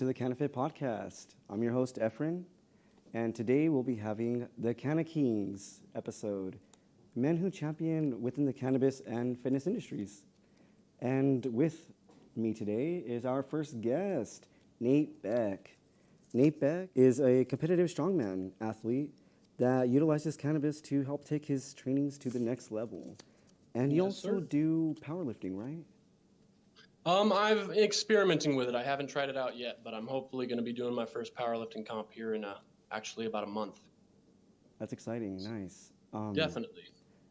the CannaFit Podcast. I'm your host, Efren, and today we'll be having the CannaKings episode, men who champion within the cannabis and fitness industries. And with me today is our first guest, Nate Beck. Nate Beck is a competitive strongman athlete that utilizes cannabis to help take his trainings to the next level. And you also do powerlifting, right? I'm experimenting with it. I haven't tried it out yet, but I'm hopefully going to be doing my first powerlifting comp here in actually about a month. That's exciting. Nice. Definitely.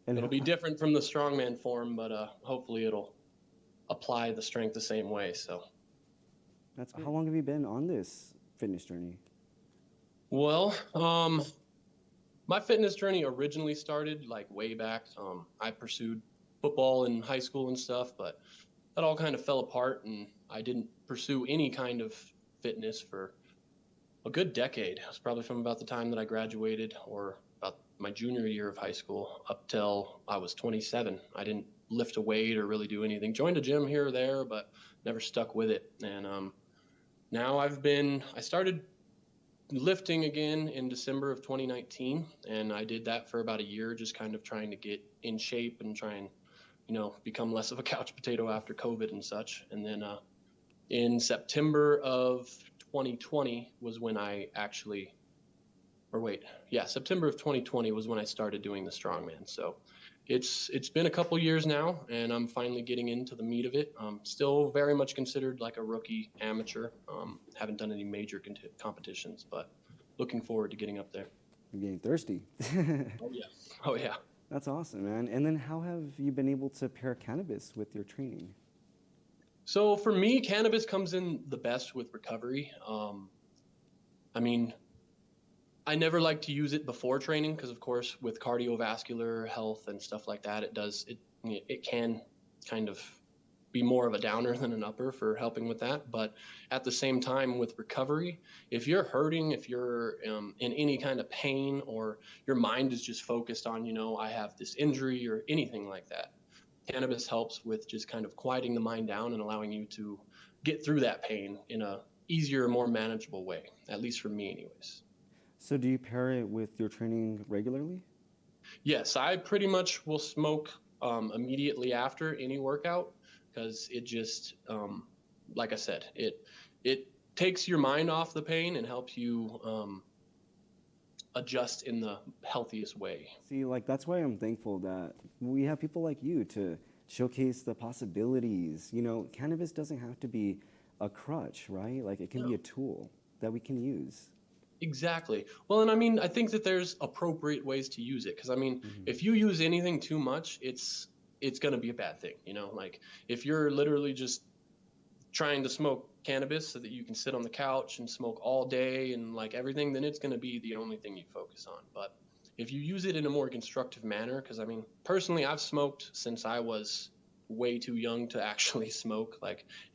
It'll be different from the strongman form, but hopefully it'll apply the strength the same way. So. That's good. How long have you been on this fitness journey? Well, my fitness journey originally started like way back. I pursued football in high school and stuff, but that all kind of fell apart, and I didn't pursue any kind of fitness for a good decade. It was probably from about the time that I graduated or about my junior year of high school up till I was 27. I didn't lift a weight or really do anything. Joined a gym here or there, but never stuck with it. And now I started lifting again in December of 2019, and I did that for about a year, just kind of trying to get in shape and try and become less of a couch potato after COVID and such. And then in September of 2020 was when September of 2020 was when I started doing the strongman. So it's been a couple years now, and I'm finally getting into the meat of it. Still very much considered like a rookie amateur. Haven't done any major competitions, but looking forward to getting up there. You're getting thirsty. Oh yeah. That's awesome, man. And then how have you been able to pair cannabis with your training? So for me, cannabis comes in the best with recovery. I never like to use it before training because, of course, with cardiovascular health and stuff like that, it can kind of be more of a downer than an upper for helping with that. But at the same time, with recovery, if you're hurting, if you're in any kind of pain, or your mind is just focused on, I have this injury or anything like that, cannabis helps with just kind of quieting the mind down and allowing you to get through that pain in a easier, more manageable way, at least for me anyways. So do you pair it with your training regularly? Yes, I pretty much will smoke immediately after any workout, because it just, like I said, it takes your mind off the pain and helps you adjust in the healthiest way. See, that's why I'm thankful that we have people like you to showcase the possibilities. Cannabis doesn't have to be a crutch, right? It can be a tool that we can use. Exactly. Well, and I think that there's appropriate ways to use it, because if you use anything too much, it's going to be a bad thing. If you're literally just trying to smoke cannabis so that you can sit on the couch and smoke all day and everything, then it's going to be the only thing you focus on. But if you use it in a more constructive manner, because personally, I've smoked since I was way too young to actually smoke,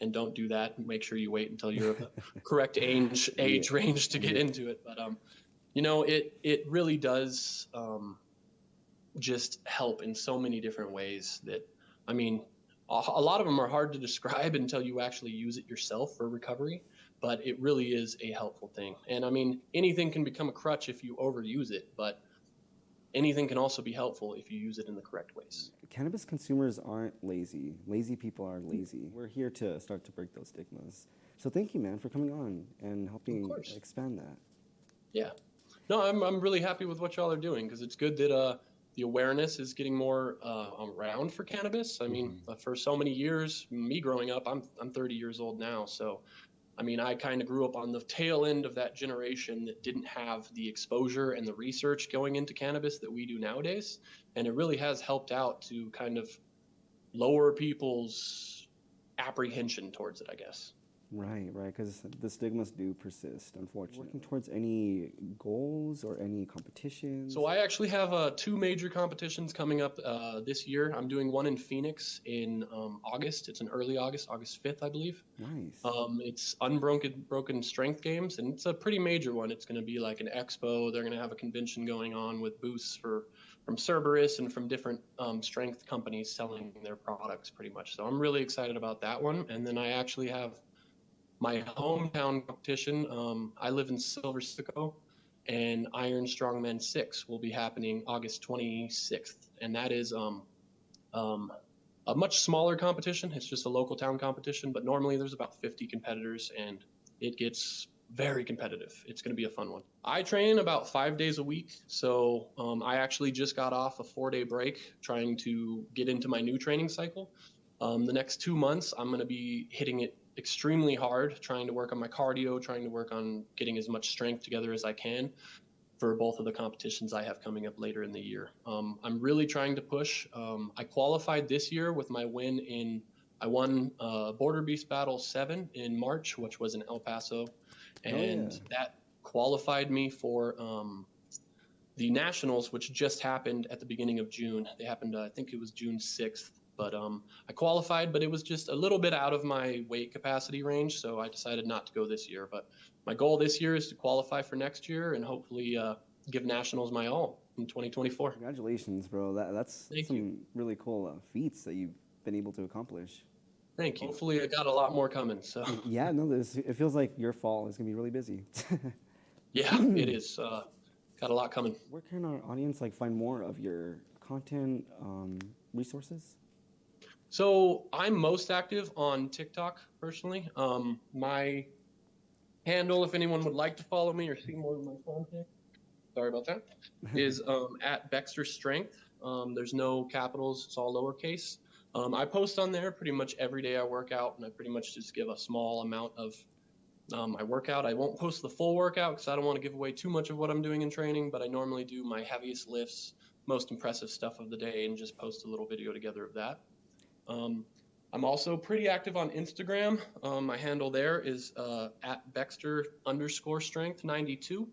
and don't do that. Make sure you wait until you're of the correct age range to get into it. But it really does just help in so many different ways that a lot of them are hard to describe until you actually use it yourself for recovery, but it really is a helpful thing. And anything can become a crutch if you overuse it, but anything can also be helpful if you use it in the correct ways. Cannabis consumers aren't lazy. Lazy people are lazy. We're here to start to break those stigmas. So thank you, man, for coming on and helping expand that. Yeah. No, I'm really happy with what y'all are doing, because it's good that the awareness is getting more around for cannabis. For so many years, me growing up, I'm 30 years old now, so I kind of grew up on the tail end of that generation that didn't have the exposure and the research going into cannabis that we do nowadays. And it really has helped out to kind of lower people's apprehension towards it, I guess. Right, because the stigmas do persist, unfortunately. Working towards any goals or any competitions? So I actually have 2 major competitions coming up this year. I'm doing one in Phoenix in August. It's in early August 5th, I believe. Nice. It's Unbroken Strength Games, and it's a pretty major one. It's going to be like an expo. They're going to have a convention going on with booths from Cerberus and from different strength companies selling their products pretty much. So I'm really excited about that one. And then I actually have My hometown competition, I live in Silver City, and Iron Strongman 6 will be happening August 26th. And that is um, a much smaller competition. It's just a local town competition, but normally there's about 50 competitors, and it gets very competitive. It's going to be a fun one. I train about 5 days a week, so I actually just got off a 4-day break trying to get into my new training cycle. The next 2 months, I'm going to be hitting it extremely hard, trying to work on my cardio, trying to work on getting as much strength together as I can for both of the competitions I have coming up later in the year. I'm really trying to push. I qualified this year with my win I won Border Beast Battle 7 in March, which was in El Paso. And that qualified me for the Nationals, which just happened at the beginning of June. They happened, I think it was June 6th. But I qualified, but it was just a little bit out of my weight capacity range, so I decided not to go this year. But my goal this year is to qualify for next year and hopefully give Nationals my all in 2024. Congratulations, bro. That's some really cool feats that you've been able to accomplish. Thank you. Hopefully I got a lot more coming. So yeah, no, it feels like your fall is going to be really busy. Yeah, it is. Got a lot coming. Where can our audience find more of your content, resources? So I'm most active on TikTok personally. My handle, if anyone would like to follow me or see more of my content, sorry about that, is at Bexter Strength. There's no capitals, it's all lowercase. I post on there pretty much every day I work out, and I pretty much just give a small amount of my workout. I won't post the full workout because I don't want to give away too much of what I'm doing in training, but I normally do my heaviest lifts, most impressive stuff of the day, and just post a little video together of that. I'm also pretty active on Instagram. My handle there is at Bexter_strength92.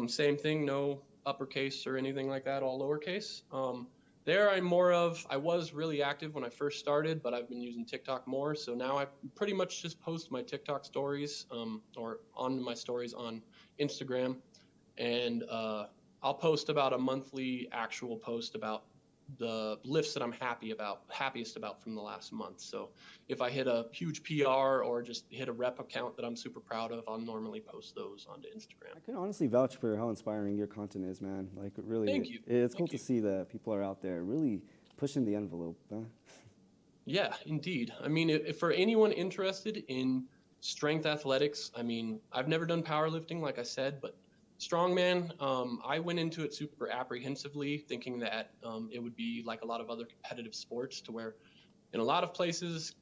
Same thing, no uppercase or anything like that, all lowercase. There I was really active when I first started, but I've been using TikTok more. So now I pretty much just post my TikTok stories or on my stories on Instagram. And I'll post about a monthly actual post about the lifts that I'm happiest about from the last month. So if I hit a huge PR or just hit a rep account that I'm super proud of, I'll normally post those onto Instagram. I can honestly vouch for how inspiring your content is, man. Really, thank you. It's cool to see that people are out there really pushing the envelope. Huh? Yeah, indeed. I mean, if for anyone interested in strength athletics, I mean, I've never done powerlifting, like I said, but Strongman, I went into it super apprehensively, thinking that it would be like a lot of other competitive sports, to where in a lot of places,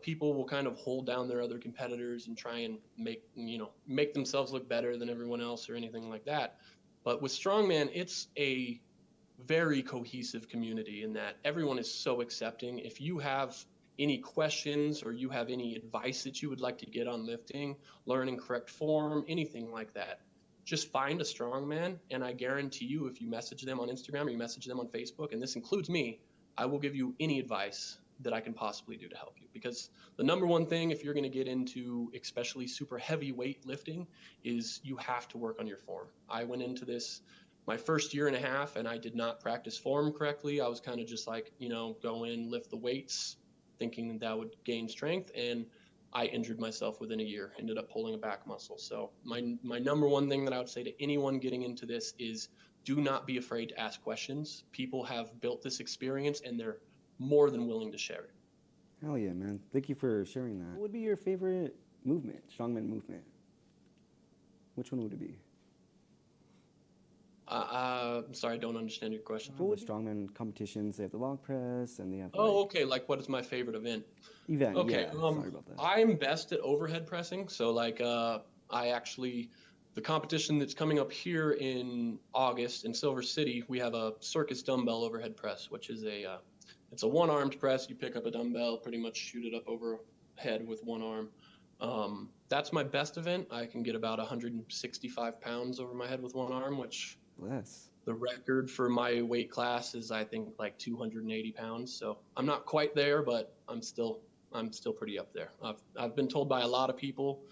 people will kind of hold down their other competitors and try and make themselves look better than everyone else or anything like that. But with Strongman, it's a very cohesive community in that everyone is so accepting. If you have any questions or you have any advice that you would like to get on lifting, learning correct form, anything like that, just find a Strongman, and I guarantee you, if you message them on Instagram or you message them on Facebook, and this includes me, I will give you any advice that I can possibly do to help you. Because the number one thing, if you're going to get into especially super heavy weight lifting, is you have to work on your form. I went into this my first year and a half, and I did not practice form correctly. I was kind of just go in, lift the weights, thinking that would gain strength, and I injured myself within a year, ended up pulling a back muscle. So my number one thing that I would say to anyone getting into this is do not be afraid to ask questions. People have built this experience, and they're more than willing to share it. Hell yeah, man. Thank you for sharing that. What would be your favorite movement, Strongman movement? Which one would it be? I'm sorry, I don't understand your question. With Strongman competitions, they have the log press, and they have okay, what is my favorite event? Okay, yeah, sorry about that. I'm best at overhead pressing, so the competition that's coming up here in August in Silver City, we have a circus dumbbell overhead press, which is it's a one-armed press. You pick up a dumbbell, pretty much shoot it up overhead with one arm. That's my best event. I can get about 165 pounds over my head with one arm, which the record for my weight class is, I think, 280 pounds. So I'm not quite there, but I'm still pretty up there. I've been told by a lot of people,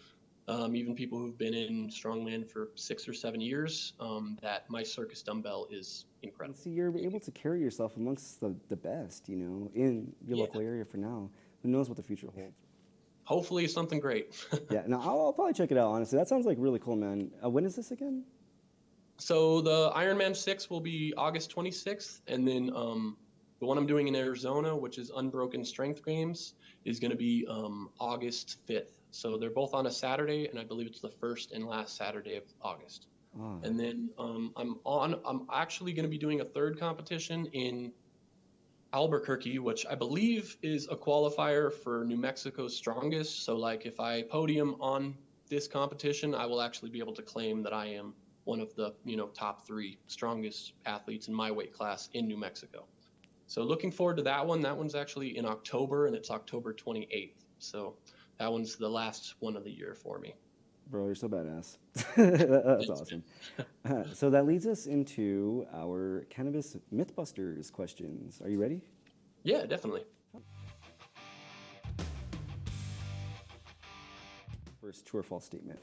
even people who've been in Strongman for 6 or 7 years, that my circus dumbbell is incredible. See, you're able to carry yourself amongst the best, in your local area for now. Who knows what the future holds? hopefully something great. Yeah, no, I'll probably check it out, honestly. That sounds like really cool, man. When is this again? So the Ironman 6 will be August 26th, and then the one I'm doing in Arizona, which is Unbroken Strength Games, is going to be August 5th. So they're both on a Saturday, and I believe it's the first and last Saturday of August. Oh. And then I'm actually going to be doing a third competition in Albuquerque, which I believe is a qualifier for New Mexico's strongest. So like if I podium on this competition, I will actually be able to claim that I am one of the, top 3 strongest athletes in my weight class in New Mexico. So looking forward to that one. That one's actually in October, and it's October 28th. So that one's the last one of the year for me. Bro, you're so badass. That's awesome. So that leads us into our Cannabis Mythbusters questions. Are you ready? Yeah, definitely. First, true or false statement.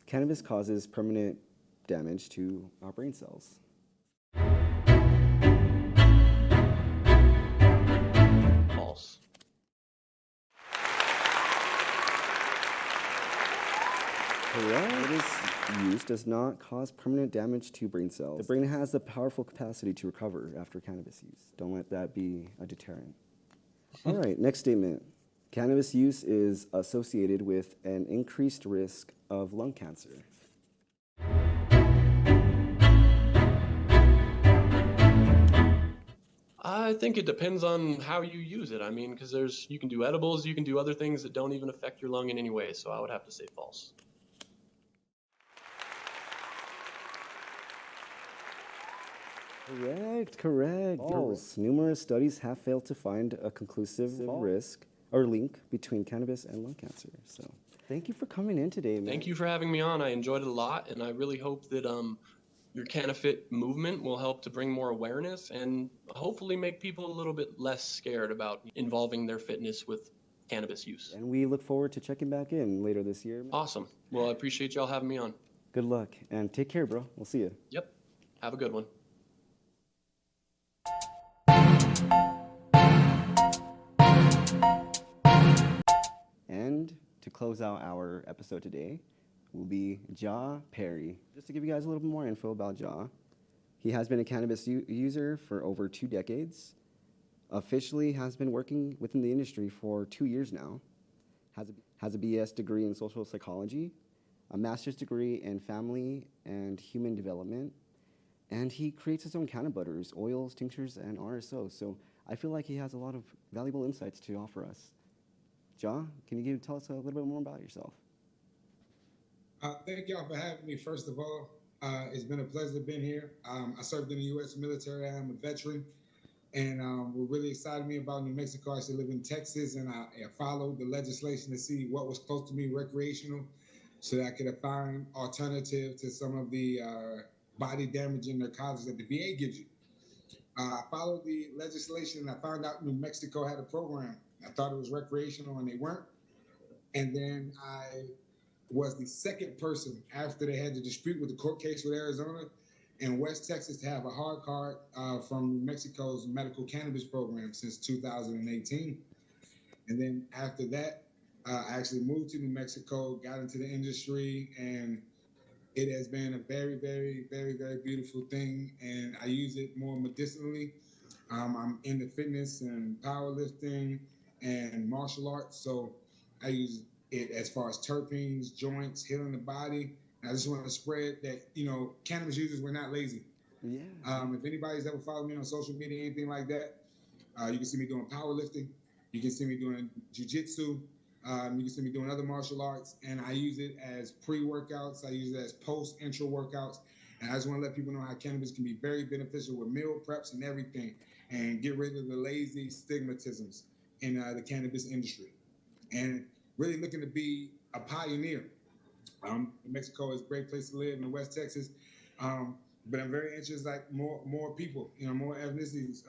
Cannabis causes permanent damage to our brain cells. False. Cannabis use does not cause permanent damage to brain cells. The brain has the powerful capacity to recover after cannabis use. Don't let that be a deterrent. All right, next statement. Cannabis use is associated with an increased risk of lung cancer. I think it depends on how you use it. I mean, because you can do edibles, you can do other things that don't even affect your lung in any way. So I would have to say false. Correct. False. Numerous studies have failed to find a conclusive risk or link between cannabis and lung cancer. So thank you for coming in today, man. Thank you for having me on. I enjoyed it a lot, and I really hope that your CannaFit movement will help to bring more awareness and hopefully make people a little bit less scared about involving their fitness with cannabis use. And we look forward to checking back in later this year. Awesome. Well, I appreciate y'all having me on. Good luck, and take care, bro. We'll see you. Yep. Have a good one. And to close out our episode today will be Ja Perry. Just to give you guys a little bit more info about Ja, he has been a cannabis user for over 2 decades, officially has been working within the industry for 2 years now, has a BS degree in social psychology, a master's degree in family and human development, and he creates his own canna butters, oils, tinctures, and RSO. So I feel like he has a lot of valuable insights to offer us. Ja, can you tell us a little bit more about yourself? Thank y'all for having me. First of all, it's been a pleasure being here. I served in the U.S. military. I am a veteran, and what really excited me about New Mexico, I used to live in Texas, and I followed the legislation to see what was close to me recreational, so that I could find alternative to some of the body damaging narcotics that the VA gives you. I followed the legislation, and I found out New Mexico had a program. I thought it was recreational, and they weren't. And then I was the second person after they had the dispute with the court case with Arizona and West Texas to have a hard card from New Mexico's medical cannabis program since 2018. And then after that, I actually moved to New Mexico, got into the industry, and it has been a very, very, very, very beautiful thing. And I use it more medicinally. I'm into fitness and powerlifting and martial arts. So I use it as far as terpenes, joints, healing the body. And I just want to spread that, cannabis users, we're not lazy. Yeah. If anybody's ever followed me on social media, anything like that, you can see me doing powerlifting. You can see me doing jiu-jitsu. You can see me doing other martial arts. And I use it as pre-workouts. I use it as post-intro workouts. And I just want to let people know how cannabis can be very beneficial with meal preps and everything, and get rid of the lazy stigmatisms in the cannabis industry. And really looking to be a pioneer. New Mexico is a great place to live in West Texas. But I'm very interested, like more people, more ethnicities,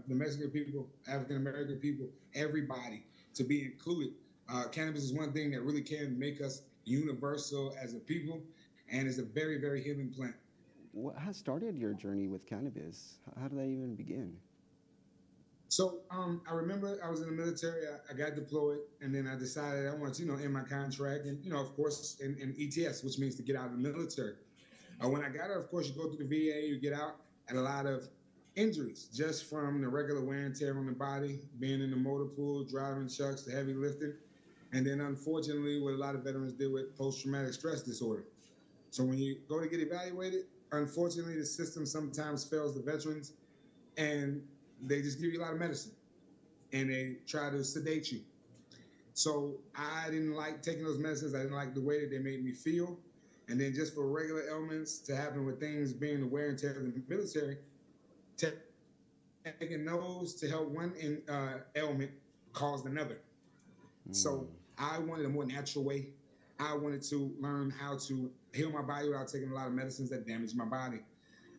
the Mexican people, African American people, everybody to be included. Cannabis is one thing that really can make us universal as a people, and it's a very, very healing plant. What has started your journey with cannabis? How did that even begin? So I remember I was in the military. I got deployed, and then I decided I wanted to, end my contract, and of course, in ETS, which means to get out of the military. When I got out, of course, you go through the VA, you get out, and a lot of injuries just from the regular wear and tear on the body, being in the motor pool, driving trucks, the heavy lifting, and then unfortunately, what a lot of veterans deal with post-traumatic stress disorder. So when you go to get evaluated, unfortunately, the system sometimes fails the veterans, and they just give you a lot of medicine and they try to sedate you. So I didn't like taking those medicines. I didn't like the way that they made me feel. And then just for regular ailments to happen with things being the wear and tear of the military, taking those to help one ailment caused another. So I wanted a more natural way. I wanted to learn how to heal my body without taking a lot of medicines that damage my body.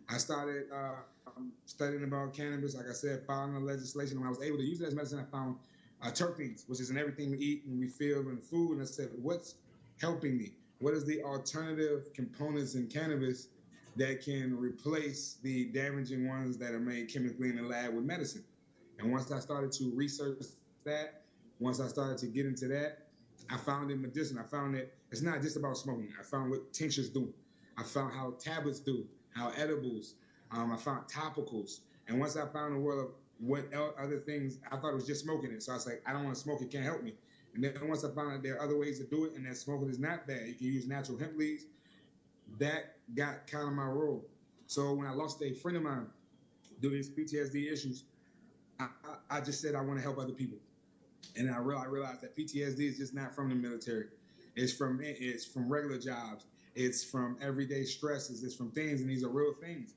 I started studying about cannabis, like I said, following the legislation. When I was able to use it as medicine, I found terpenes, which is in everything we eat and we feel in food. And I said, what's helping me? What is the alternative components in cannabis that can replace the damaging ones that are made chemically in the lab with medicine? And once I started to research that, once I started to get into that, I found it medicinal. I found that it's not just about smoking. I found what tinctures do. I found how tablets do, how edibles. I found topicals. And once I found the world of what other things, I thought it was just smoking it. So I was like, I don't want to smoke. It can't help me. And then once I found out there are other ways to do it and that smoking is not bad, you can use natural hemp leaves, that got kind of my role. So when I lost a friend of mine due to his PTSD issues, I just said I want to help other people. And I realized that PTSD is just not from the military. It's from regular jobs. It's from everyday stresses. It's from things, and these are real things.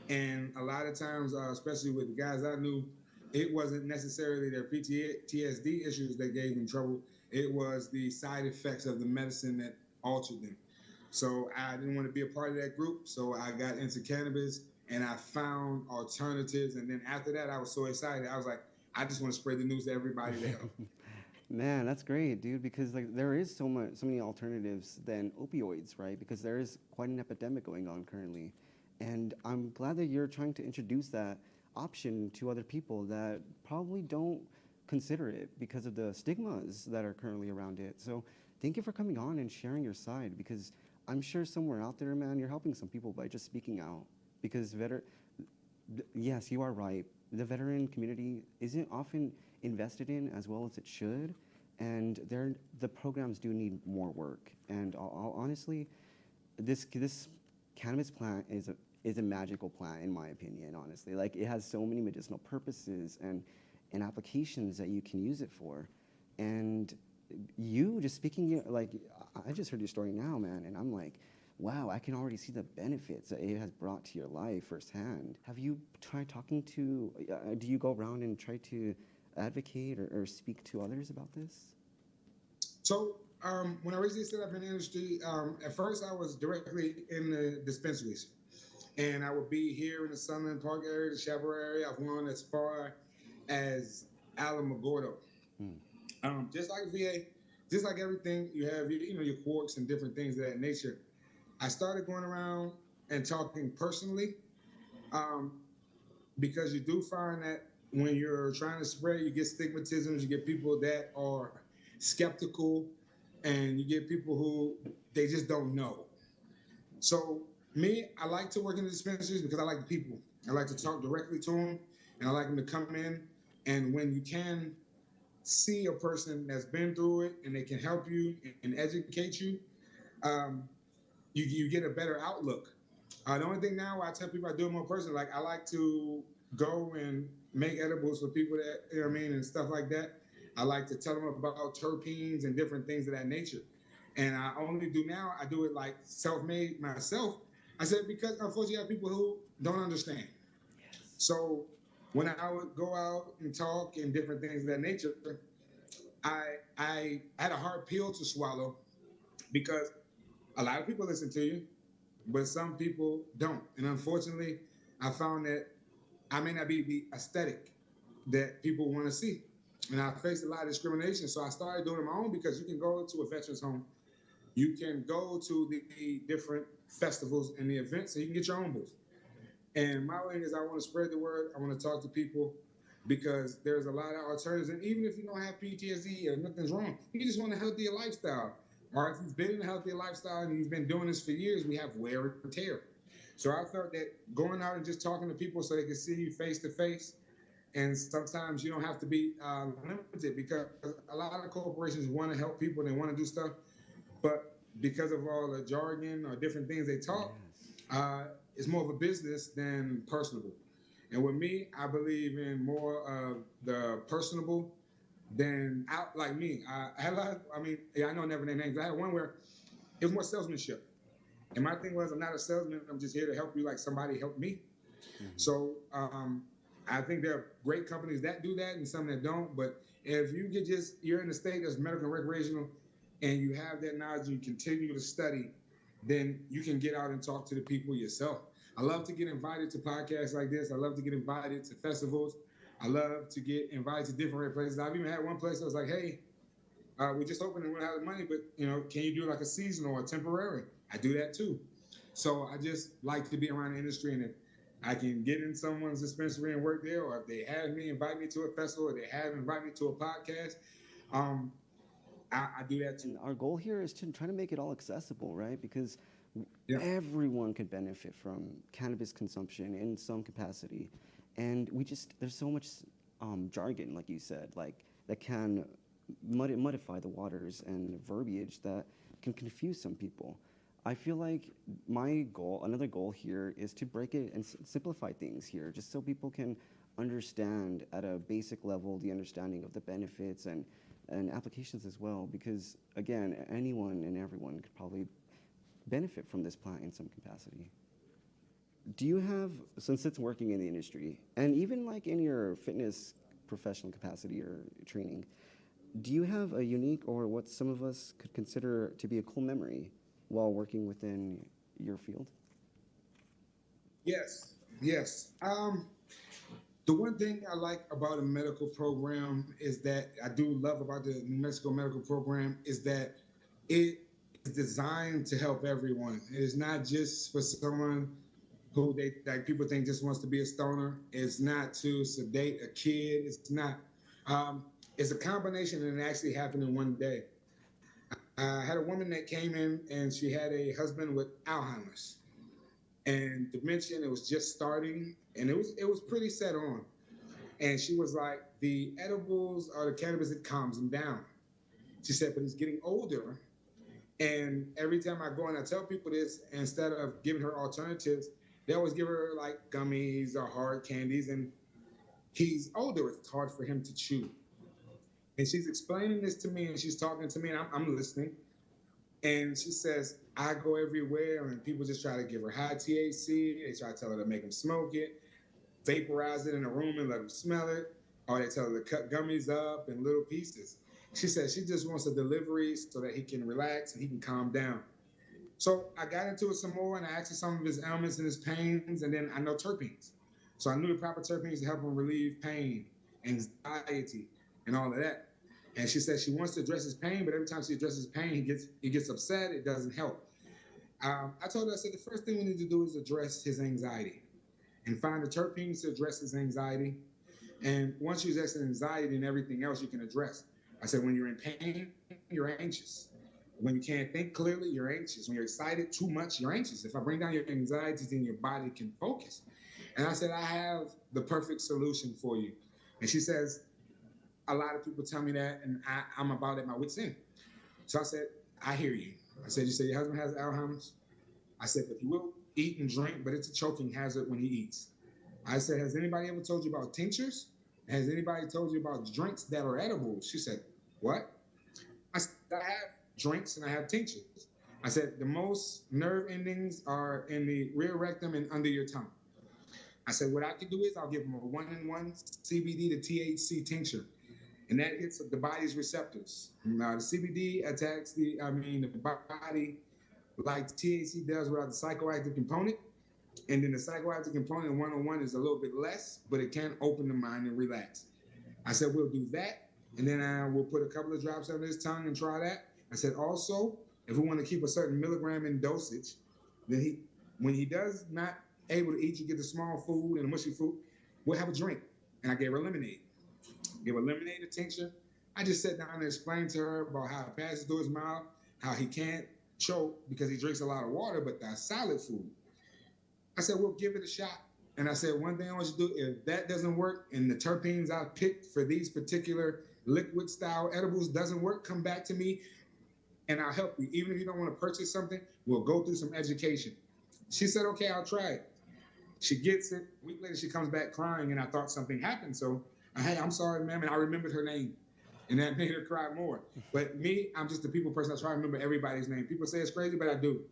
And a lot of times, especially with the guys I knew, it wasn't necessarily their PTSD issues that gave them trouble. It was the side effects of the medicine that altered them. So I didn't want to be a part of that group. So I got into cannabis and I found alternatives. And then after that, I was so excited. I was like, I just want to spread the news to everybody to help. Man, that's great, dude, because like there is so many alternatives than opioids, right? Because there is quite an epidemic going on currently. And I'm glad that you're trying to introduce that option to other people that probably don't consider it because of the stigmas that are currently around it. So thank you for coming on and sharing your side, because I'm sure somewhere out there, man, you're helping some people by just speaking out. Because yes, you are right. The veteran community isn't often invested in as well as it should, and the programs do need more work. And I'll honestly, this cannabis plant is a magical plant in my opinion. Honestly, like it has so many medicinal purposes and applications that you can use it for, and you just speaking like I just heard your story now, man, and I'm like, wow, I can already see the benefits that it has brought to your life firsthand. Have you tried talking to, do you go around and try to advocate or speak to others about this? So when I originally set up in the industry, at first I was directly in the dispensaries. And I would be here in the Sunland Park area, the Chaparral area. I've gone as far as Alamogordo. Just like VA, just like everything, you have your quarks and different things of that nature. I started going around and talking personally because you do find that when you're trying to spread, you get stigmatisms, you get people that are skeptical, and you get people who they just don't know. So me, I like to work in the dispensaries because I like the people. I like to talk directly to them, and I like them to come in. And when you can see a person that's been through it and they can help you and educate you, you get a better outlook. The only thing now I tell people I do it more personally. Like I like to go and make edibles for people that and stuff like that. I like to tell them about terpenes and different things of that nature. And I only do now. I do it like self-made myself. I said because unfortunately you have people who don't understand. Yes. So when I would go out and talk and different things of that nature, I had a hard pill to swallow because a lot of people listen to you, but some people don't. And unfortunately, I found that I may not be the aesthetic that people want to see. And I faced a lot of discrimination. So I started doing it my own because you can go to a veteran's home. You can go to the different festivals and the events and you can get your own booth. And my thing is I want to spread the word. I want to talk to people. because there's a lot of alternatives. And even if you don't have PTSD or nothing's wrong, you just want a healthier lifestyle. Or if you've been in a healthier lifestyle and you've been doing this for years, we have wear and tear. So I felt that going out and just talking to people so they can see you face to face, and sometimes you don't have to be limited, because a lot of corporations want to help people, they want to do stuff, but because of all the jargon or different things they talk, it's more of a business than personable. And with me, I believe in more of the personable than out like me. I had a lot of, I know I never named names. I had one where it was more salesmanship. And my thing was, I'm not a salesman. I'm just here to help you like somebody helped me. Mm-hmm. So I think there are great companies that do that and some that don't. But if you get you're in the state that's medical and recreational, and you have that knowledge, you continue to study, then you can get out and talk to the people yourself. I love to get invited to podcasts like this. I love to get invited to festivals. I love to get invited to different places. I've even had one place that was like, hey, we just opened and we don't have the money, but can you do like a seasonal or temporary? I do that too. So I just like to be around the industry, and if I can get in someone's dispensary and work there, or if they have me invite me to a festival, or they have invite me to a podcast, I do that too. And our goal here is to try to make it all accessible, right? Because everyone could benefit from cannabis consumption in some capacity. And there's so much jargon, like you said, like that can modify the waters and verbiage that can confuse some people. I feel like another goal here is to break it and simplify things here, just so people can understand at a basic level the understanding of the benefits and applications as well, because again, anyone and everyone could probably benefit from this plant in some capacity. Do you have, since it's working in the industry, and even like in your fitness professional capacity or training, do you have a unique, or what some of us could consider to be a cool memory while working within your field? Yes. The one thing I like about a medical program is that I do love about the New Mexico medical program is that it is designed to help everyone. It is not just for someone who people think just wants to be a stoner. It's not to sedate a kid. It's not. It's a combination, and it actually happened in one day. I had a woman that came in, and she had a husband with Alzheimer's and dementia. It was just starting, and it was pretty set on. And she was like, the edibles or the cannabis, it calms him down. She said, but he's getting older. And every time I go and I tell people this, instead of giving her alternatives, they always give her like gummies or hard candies. And he's older. It's hard for him to chew. And she's explaining this to me, and she's talking to me, and I'm listening. And she says, I go everywhere, and people just try to give her high THC. They try to tell her to make them smoke it, vaporize it in a room and let them smell it, or they tell her to cut gummies up in little pieces. She says she just wants a delivery so that he can relax and he can calm down. So I got into it some more, and I asked him some of his ailments and his pains, and then I know terpenes. So I knew the proper terpenes to help him relieve pain, anxiety, and all of that. And she said she wants to address his pain, but every time she addresses pain, he gets upset. It doesn't help. I told her, I said, the first thing we need to do is address his anxiety and find the terpenes to address his anxiety. And once you address anxiety, then everything else you can address. I said, when you're in pain, you're anxious. When you can't think clearly, you're anxious. When you're excited too much, you're anxious. If I bring down your anxieties, then your body can focus. And I said, I have the perfect solution for you. And she says, a lot of people tell me that, and I'm about at my wit's end. So I said, I hear you. I said, you say your husband has Alzheimer's? I said, but he will eat and drink, but it's a choking hazard when he eats. I said, has anybody ever told you about tinctures? Has anybody told you about drinks that are edible? She said, what? I said, I have drinks and I have tinctures. I said, the most nerve endings are in the rear rectum and under your tongue. I said, what I can do is I'll give him a 1-in-1 CBD to THC tincture. And that hits the body's receptors. Now, the CBD attacks the body like THC does without the psychoactive component. And then the psychoactive component in 101 is a little bit less, but it can open the mind and relax. I said, we'll do that. And then we'll put a couple of drops under his tongue and try that. I said, also, if we want to keep a certain milligram in dosage, then when he does not able to eat, you get the small food and the mushy food, we'll have a drink. and I gave her lemonade. Gave her lemonade, a tincture. I just sat down and explained to her about how it passes through his mouth, how he can't choke because he drinks a lot of water, but that's solid food. I said, we'll give it a shot. And I said, one thing I want you to do, if that doesn't work and the terpenes I picked for these particular liquid style edibles doesn't work, come back to me and I'll help you. Even if you don't want to purchase something, we'll go through some education. She said, okay, I'll try it. She gets it. A week later, she comes back crying, and I thought something happened. So, hey, I'm sorry, ma'am. And I remembered her name, and that made her cry more. But me, I'm just a people person. I try to remember everybody's name. People say it's crazy, but I do,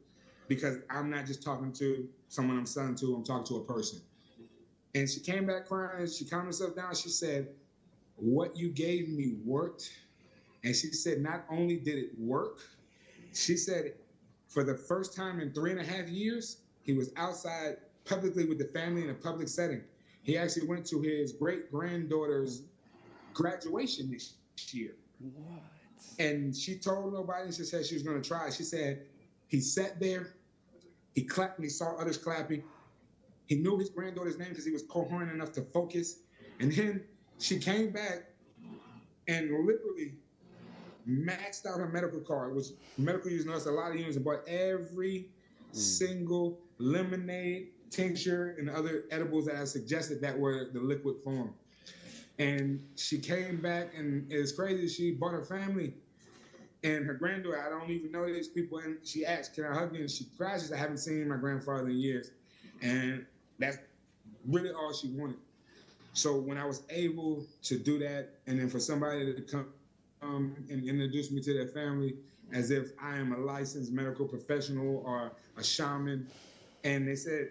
because I'm not just talking to someone I'm selling to. I'm talking to a person. And she came back crying. She calmed herself down. She said, what you gave me worked. And she said, not only did it work, she said, for the first time in 3.5 years, he was outside publicly with the family in a public setting. He actually went to his great-granddaughter's graduation this year. What? And she told nobody. She said she was going to try. She said he sat there, he clapped when he saw others clapping. He knew his granddaughter's name because he was coherent enough to focus. And then she came back and literally maxed out her medical card, which medical users know it's a lot of units, and bought every single lemonade, tincture, and other edibles that I suggested that were the liquid form. And she came back, and it's crazy. She bought her family and her granddaughter. I don't even know these people. And she asked, can I hug you? And she cried. She said, I haven't seen my grandfather in years. And that's really all she wanted. So when I was able to do that, and then for somebody to come and introduce me to their family as if I am a licensed medical professional or a shaman, and they said,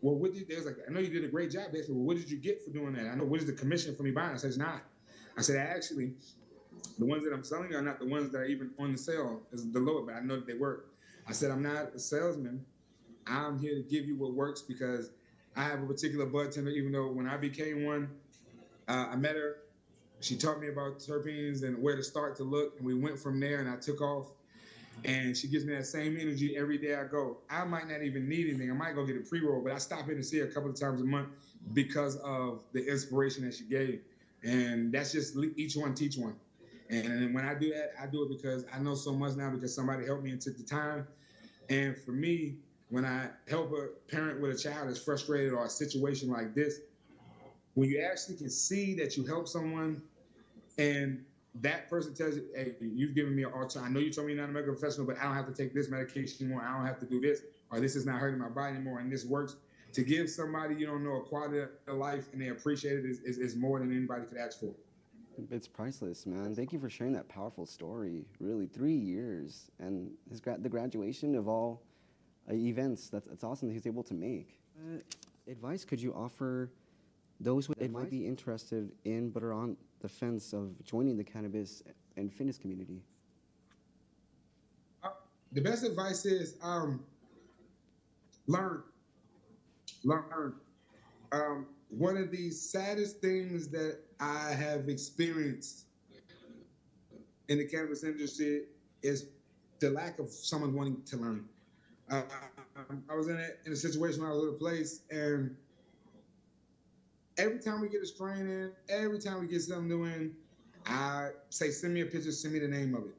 well, what did, they was like, I know you did a great job. They said, well, what did you get for doing that? I know, what is the commission for me buying? I said, it's not. I said, actually, the ones that I'm selling are not the ones that are even on the sale. It's the lower, but I know that they work. I said, I'm not a salesman. I'm here to give you what works because I have a particular bud tender, even though when I became one, I met her. She taught me about terpenes and where to start to look, and we went from there, and I took off. And she gives me that same energy every day I go. I might not even need anything. I might go get a pre-roll, but I stop in to see her a couple of times a month because of the inspiration that she gave. And that's just each one teach one. And when I do that, I do it because I know so much now because somebody helped me and took the time. And for me, when I help a parent with a child that's frustrated or a situation like this, when you actually can see that you help someone and that person tells you, hey, you've given me an alternative. I know you told me you're not a medical professional, but I don't have to take this medication anymore. I don't have to do this, or this is not hurting my body anymore, and this works. To give somebody you don't know a quality of life and they appreciate it is more than anybody could ask for. It's priceless, man. Thank you for sharing that powerful story. Really, 3 years and the graduation of all events. That's awesome that he's able to make. Advice could you offer those that might be interested in but are on the fence of joining the cannabis and fitness community? The best advice is learn. One of the saddest things that I have experienced in the cannabis industry is the lack of someone wanting to learn. I was in a situation where I was at a place, and every time we get a strain in, every time we get something new in, I say, send me a picture, send me the name of it.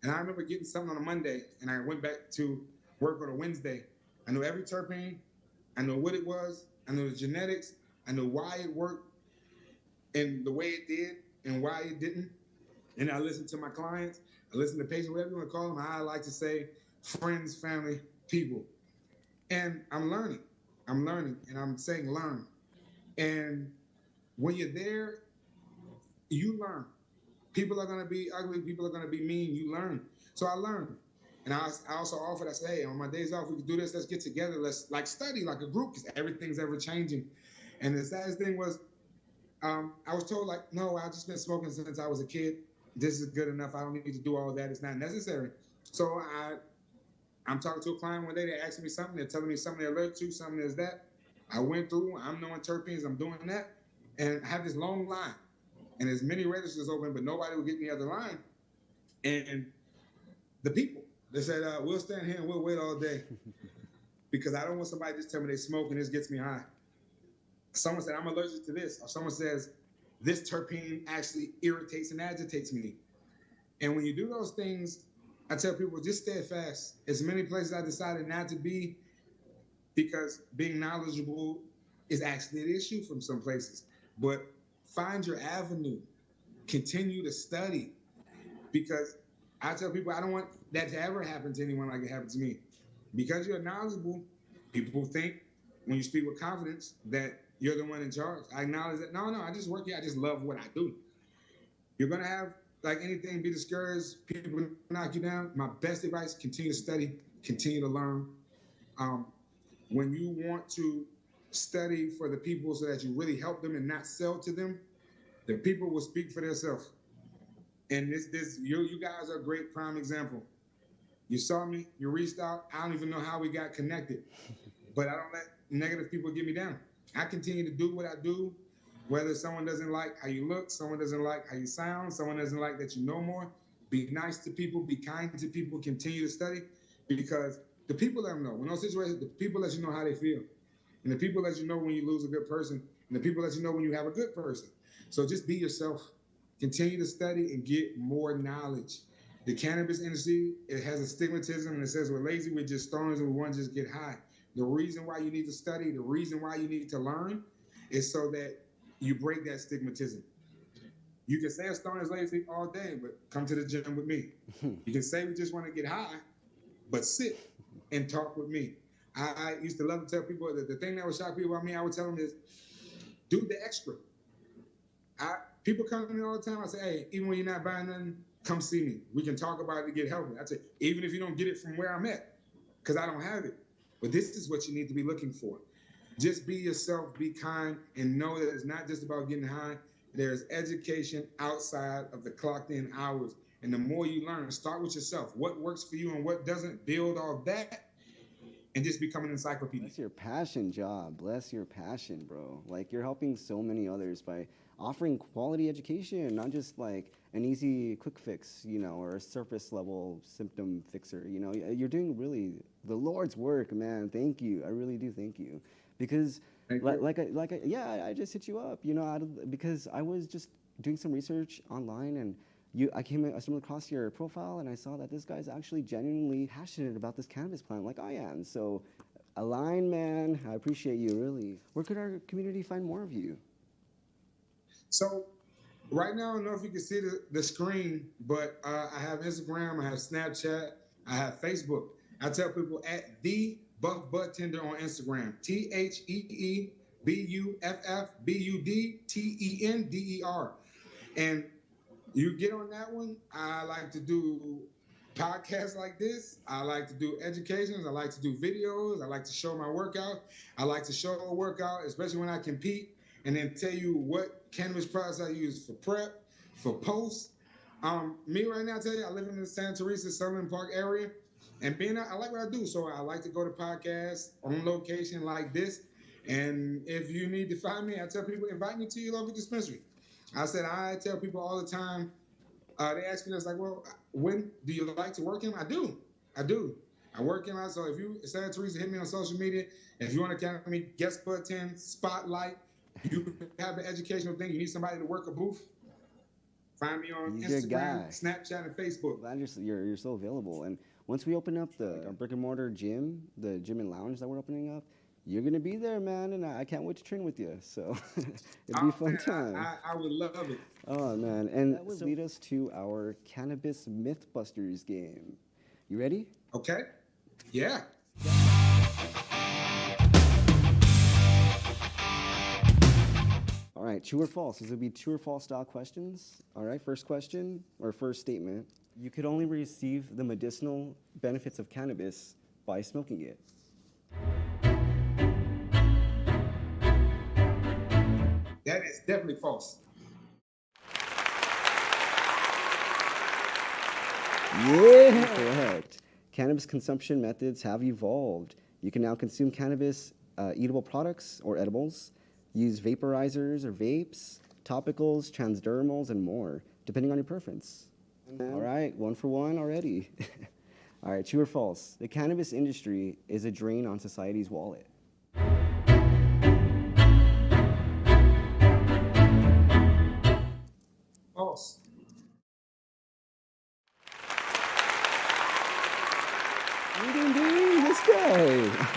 And I remember getting something on a Monday, and I went back to work on a Wednesday. I knew every terpene. I knew what it was. I knew the genetics. I knew why it worked and the way it did and why it didn't. And I listened to my clients. I listened to patients, whatever you want to call them. I like to say friends, family, people. And I'm learning, and I'm saying learn. And when you're there, you learn. People are going to be ugly. People are going to be mean. You learn. So I learned. And I also offered, I said, hey, on my days off, we can do this. Let's get together. Let's study like a group because everything's ever changing. And the saddest thing was I was told no, I've just been smoking since I was a kid. This is good enough. I don't need to do all that. It's not necessary. So I'm talking to a client one day. They're asking me something. They're telling me something they're allergic to, something is that. I went through, I'm knowing terpenes, I'm doing that. And I have this long line. And there's many registers open, but nobody will get in the other line. And the people, they said, we'll stand here and we'll wait all day. Because I don't want somebody to just tell me they smoke and this gets me high. someone said, I'm allergic to this, or someone says, this terpene actually irritates and agitates me. And when you do those things, I tell people, just steadfast. As many places I decided not to be, because being knowledgeable is actually an issue from some places. But find your avenue, continue to study, because I tell people I don't want that to ever happen to anyone like it happened to me. Because you're knowledgeable, people think when you speak with confidence that you're the one in charge. I acknowledge that. No, I just work here. I just love what I do. You're going to have, like anything, be discouraged. People knock you down. My best advice, continue to study, continue to learn. When you want to study for the people so that you really help them and not sell to them, the people will speak for themselves. And you guys are a great prime example. You saw me, you reached out. I don't even know how we got connected, but I don't let negative people get me down. I continue to do what I do, whether someone doesn't like how you look, someone doesn't like how you sound, someone doesn't like that you know more. Be nice to people, be kind to people, continue to study, because the people let them know. When those situations, the people let you know how they feel. And the people let you know when you lose a good person, and the people let you know when you have a good person. So just be yourself. Continue to study and get more knowledge. The cannabis industry, it has a stigmatism, and it says we're lazy, we're just stoners, and we want to just get high. The reason why you need to study, the reason why you need to learn is so that you break that stigmatism. You can say a stoner is lazy all day, but come to the gym with me. You can say we just want to get high, but sit and talk with me. I used to love to tell people that the thing that would shock people about me, I would tell them is, do the extra. People come to me all the time. I say, hey, even when you're not buying nothing, come see me. We can talk about it to get healthy. I say, even if you don't get it from where I'm at, because I don't have it. But this is what you need to be looking for. Just be yourself, be kind, and know that it's not just about getting high. There's education outside of the clocked in hours. And the more you learn, start with yourself. What works for you and what doesn't, build off that, and just become an encyclopedia. Bless your passion, job. Bless your passion, bro. Like, you're helping so many others by offering quality education, not just like an easy quick fix, or a surface level symptom fixer. You're doing really the Lord's work, man. Thank you. I really do thank you. Because I just hit you up, because I was just doing some research online, and I stumbled across your profile, and I saw that this guy's actually genuinely passionate about this cannabis plant like I am. So, align, man. I appreciate you, really. Where could our community find more of you? So, right now, I don't know if you can see the screen, but I have Instagram, I have Snapchat, I have Facebook. I tell people at the Buff Bud Tender on Instagram, TheBuffBuddTender. And you get on that one. I like to do podcasts like this. I like to do educations. I like to do videos. I like to show my workout. I like to show a workout, especially when I compete, and then tell you what cannabis products I use for prep, for post. Me right now, I tell you, I live in the Santa Teresa, Sutherland Park area, and I like what I do. So I like to go to podcasts on location like this. And if you need to find me, I tell people, invite me to your local dispensary. I tell people all the time, they ask me this, like, well, when do you like to work in? I do. I work in. So if you, Santa Teresa, hit me on social media. If you want to count me, guest bud 10, spotlight, you have an educational thing, you need somebody to work a booth, find me on Instagram, Snapchat, and Facebook. Glad you're so available. And once we open up our brick and mortar gym, the gym and lounge that we're opening up, you're going to be there, man, and I can't wait to train with you. So it'll be a fun time. I would love it. Oh, man. And that would lead us to our Cannabis Mythbusters game. You ready? Okay. Yeah. All right, true or false? These will be true or false style questions. All right, first question, or first statement. You could only receive the medicinal benefits of cannabis by smoking it. That is definitely false. Yeah, correct. Cannabis consumption methods have evolved. You can now consume cannabis eatable products or edibles, use vaporizers or vapes, topicals, transdermals, and more, depending on your preference. All right, 1 for 1 already. All right, true or false? The cannabis industry is a drain on society's wallet.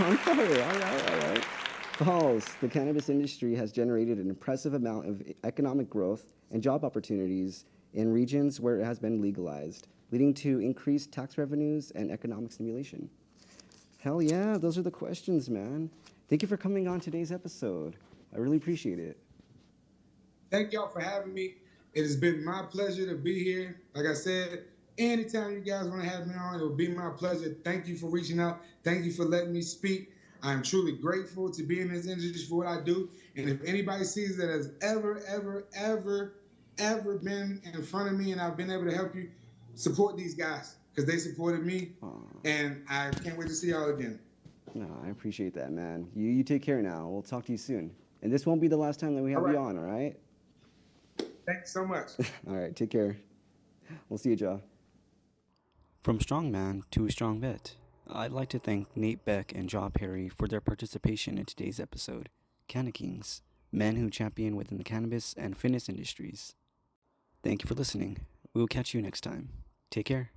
On fire. All right. False. The cannabis industry has generated an impressive amount of economic growth and job opportunities in regions where it has been legalized, leading to increased tax revenues and economic stimulation. Hell yeah, those are the questions, man. Thank you for coming on today's episode. I really appreciate it. Thank y'all for having me. It has been my pleasure to be here. Like I said, anytime you guys want to have me on, it will be my pleasure. Thank you for reaching out. Thank you for letting me speak. I'm truly grateful to be in this industry for what I do. And if anybody sees that has ever been in front of me and I've been able to help you, support these guys because they supported me. And I can't wait to see y'all again. No, I appreciate that, man. You take care now. We'll talk to you soon. And this won't be the last time that we have you on, all right? Thanks so much. All right, take care. We'll see you, Joe. From Strongman to Strongbit, I'd like to thank Nate Beck and Jaw Perry for their participation in today's episode, CannaKings, men who champion within the cannabis and fitness industries. Thank you for listening. We will catch you next time. Take care.